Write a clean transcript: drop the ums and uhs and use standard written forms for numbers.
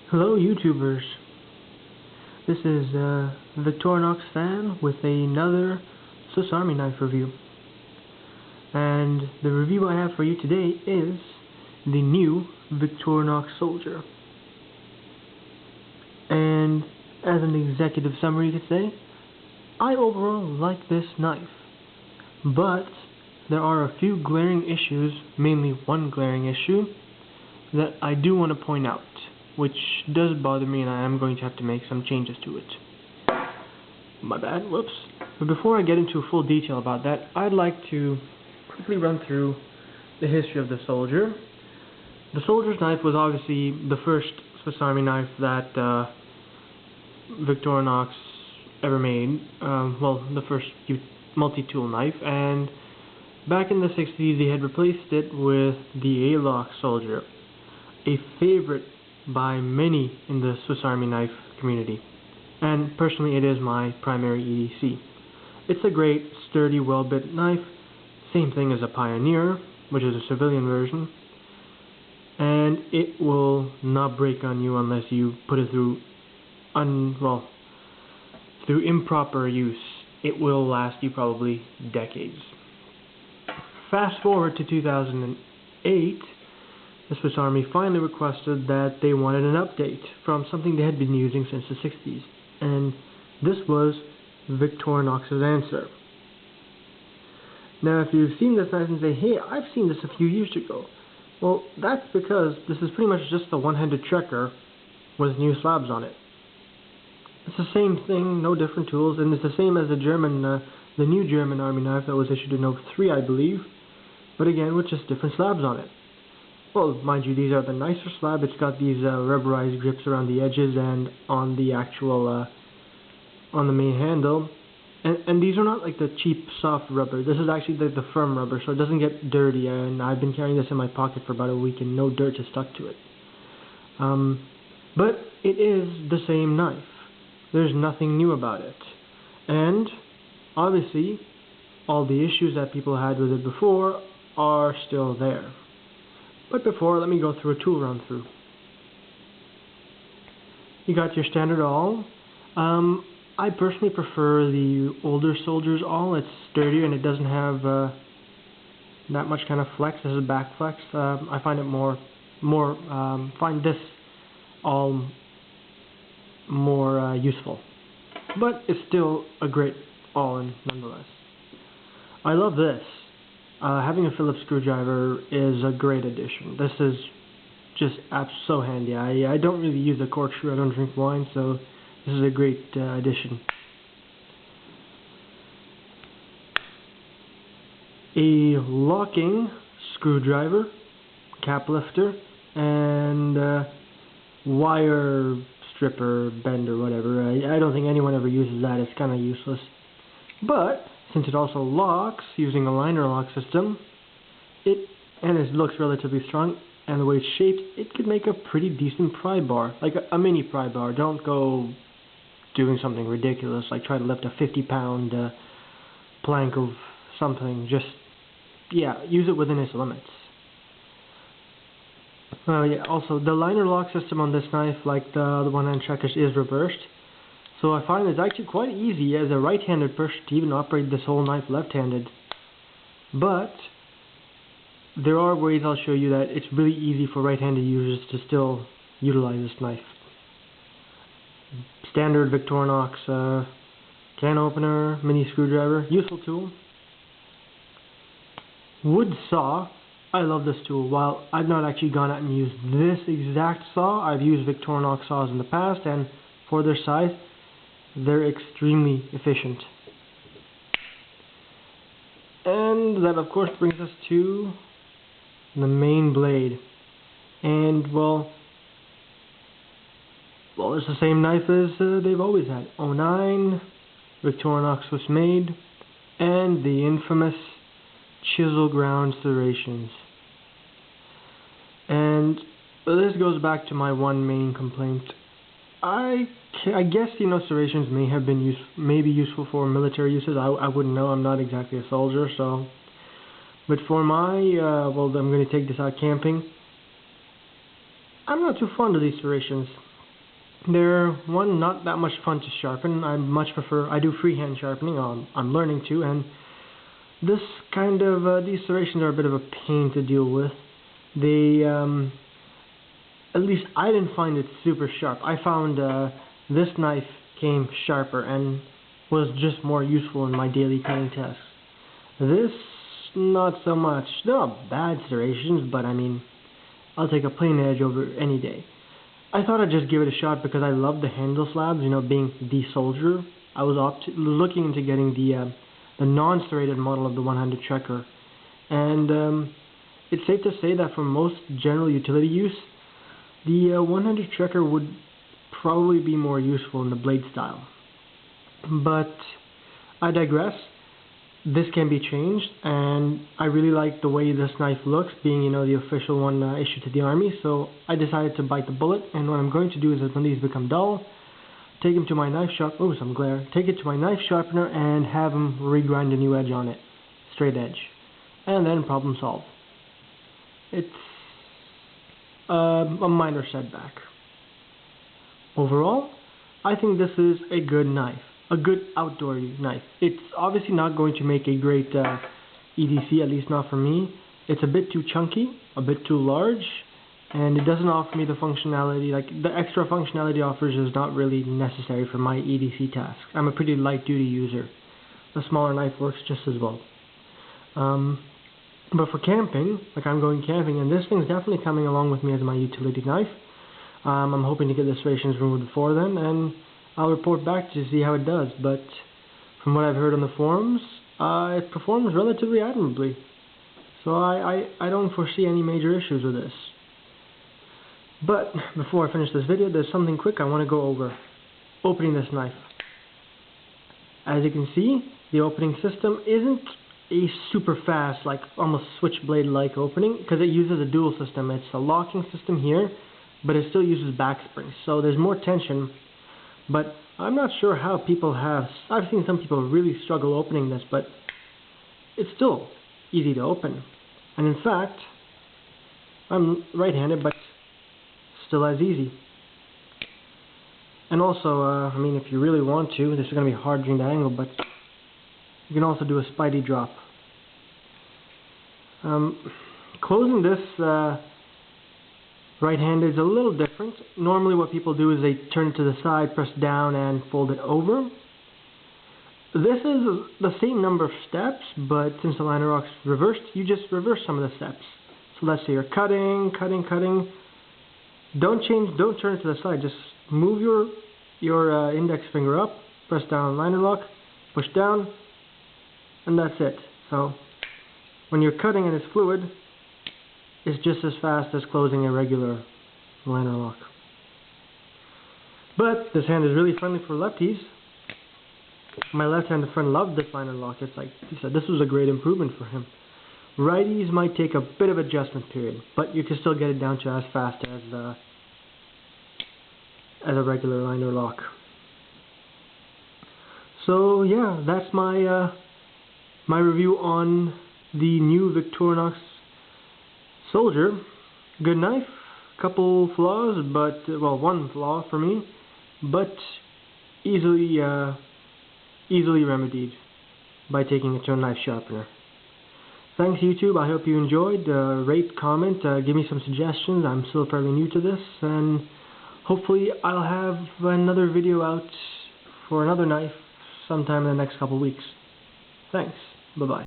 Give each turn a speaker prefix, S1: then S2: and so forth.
S1: Hello YouTubers, this is Victorinox fan with another Swiss Army knife review. And the review I have for you today is the new Victorinox Soldier. And as an executive summary you could say, I overall like this knife, but there are a few glaring issues, mainly one glaring issue, that I do want to point out, which does bother me, and I am going to have to make some changes to it. My bad, whoops. But before I get into full detail about that, I'd like to quickly run through the history of the Soldier. The Soldier's knife was obviously the first Swiss Army knife that Victorinox ever made. Well, the first multi-tool knife, and back in the 60s they had replaced it with the A-Lock Soldier, a favorite by many in the Swiss Army knife community, and personally it is my primary EDC. It's a great, sturdy, well-built knife, same thing as a Pioneer, which is a civilian version, and it will not break on you unless you put it through through improper use. It will last you probably decades. Fast forward to 2008, the Swiss Army finally requested that they wanted an update from something they had been using since the 60s, and this was Victorinox's answer. Now, if you've seen this knife and say, hey, I've seen this a few years ago, well, that's because this is pretty much just a one-handed checker with new slabs on it. It's the same thing, no different tools, and it's the same as the new German Army knife that was issued in '03, I believe, but again with just different slabs on it. Well, mind you, these are the nicer slab. It's got these rubberized grips around the edges and on the actual, on the main handle. And these are not like the cheap soft rubber. This is actually the firm rubber, so it doesn't get dirty. And I've been carrying this in my pocket for about a week and no dirt has stuck to it. But it is the same knife. There's nothing new about it. And obviously, all the issues that people had with it before are still there. But before, let me go through a tool run through. You got your standard awl. I personally prefer the older Soldier's awl. It's sturdier and it doesn't have that much kind of flex. This is back flex. I find it find this awl more useful. But it's still a great awl nonetheless. I love this. Having a Phillips screwdriver is a great addition. This is just so handy. I don't really use a corkscrew. I don't drink wine, so this is a great addition. A locking screwdriver, cap lifter, and wire stripper, bender, whatever. I don't think anyone ever uses that. It's kind of useless. But since it also locks using a liner lock system, it looks relatively strong, and the way it's shaped, it could make a pretty decent pry bar, like a mini pry bar. Don't go doing something ridiculous like try to lift a 50-pound plank of something. Just use it within its limits. Also, the liner lock system on this knife, like the one-hand checkers, is reversed. So I find it's actually quite easy as a right-handed person to even operate this whole knife left-handed. But there are ways I'll show you that it's really easy for right-handed users to still utilize this knife. Standard Victorinox can opener, mini screwdriver, useful tool. Wood saw. I love this tool. While I've not actually gone out and used this exact saw, I've used Victorinox saws in the past, and for their size, they're extremely efficient. And that of course brings us to the main blade. And well, it's the same knife as they've always had. '09, Victorinox was made, and the infamous chisel ground serrations. And this goes back to my one main complaint. I guess serrations may have been maybe useful for military uses. I wouldn't know. I'm not exactly a soldier, so. But for my I'm going to take this out camping. I'm not too fond of these serrations. They're, one, not that much fun to sharpen. I do freehand sharpening. I'm learning to, and this kind of, these serrations are a bit of a pain to deal with. They, at least I didn't find it super sharp. I found this knife came sharper and was just more useful in my daily cutting tasks. This, not so much. They're not bad serrations, but I mean, I'll take a plain edge over any day. I thought I'd just give it a shot because I love the handle slabs, you know, being the Soldier. I was looking into getting the non-serrated model of the 100 Trekker. And it's safe to say that for most general utility use, the 100 Trekker would probably be more useful in the blade style. But I digress. This can be changed, and I really like the way this knife looks, being, you know, the official one issued to the Army, so I decided to bite the bullet. And what I'm going to do is, when these become dull, take them to my knife some glare. Take it to my knife sharpener and have them regrind a new edge on it, straight edge, and then problem solved. It's a minor setback. Overall, I think this is a good knife. A good outdoor knife. It's obviously not going to make a great EDC, at least not for me. It's a bit too chunky, a bit too large, and it doesn't offer me the functionality, like the extra functionality it offers is not really necessary for my EDC tasks. I'm a pretty light duty user. The smaller knife works just as well. But for camping, like I'm going camping, and this thing's definitely coming along with me as my utility knife. I'm hoping to get the serrations removed before then, and I'll report back to see how it does, but from what I've heard on the forums, it performs relatively admirably. So I don't foresee any major issues with this. But before I finish this video, there's something quick I want to go over. Opening this knife. As you can see, the opening system isn't a super fast, like almost switchblade-like opening, because it uses a dual system. It's a locking system here, but it still uses back springs, so there's more tension. But I'm not sure how people have. I've seen some people really struggle opening this, but it's still easy to open. And in fact, I'm right-handed, but still as easy. And also, I mean, if you really want to, this is going to be hard during the angle, but you can also do a spidey drop. Closing this right-handed is a little different. Normally what people do is they turn it to the side, press down, and fold it over. This is the same number of steps, but since the liner lock's reversed, you just reverse some of the steps. So let's say you're cutting. Don't turn it to the side. Just move your index finger up, press down on liner lock, push down, and that's it. So when you're cutting and it's fluid, it's just as fast as closing a regular liner lock. But this hand is really friendly for lefties. My left-handed friend loved this liner lock. It's like he said, this was a great improvement for him. Righties might take a bit of adjustment period, but you can still get it down to as fast as a regular liner lock. So yeah, that's my my review on the new Victorinox Soldier. Good knife, couple flaws, but well, one flaw for me, but easily remedied by taking it to a knife sharpener. Thanks YouTube, I hope you enjoyed. Rate, comment, give me some suggestions. I'm still fairly new to this, and hopefully I'll have another video out for another knife sometime in the next couple weeks. Thanks, bye bye.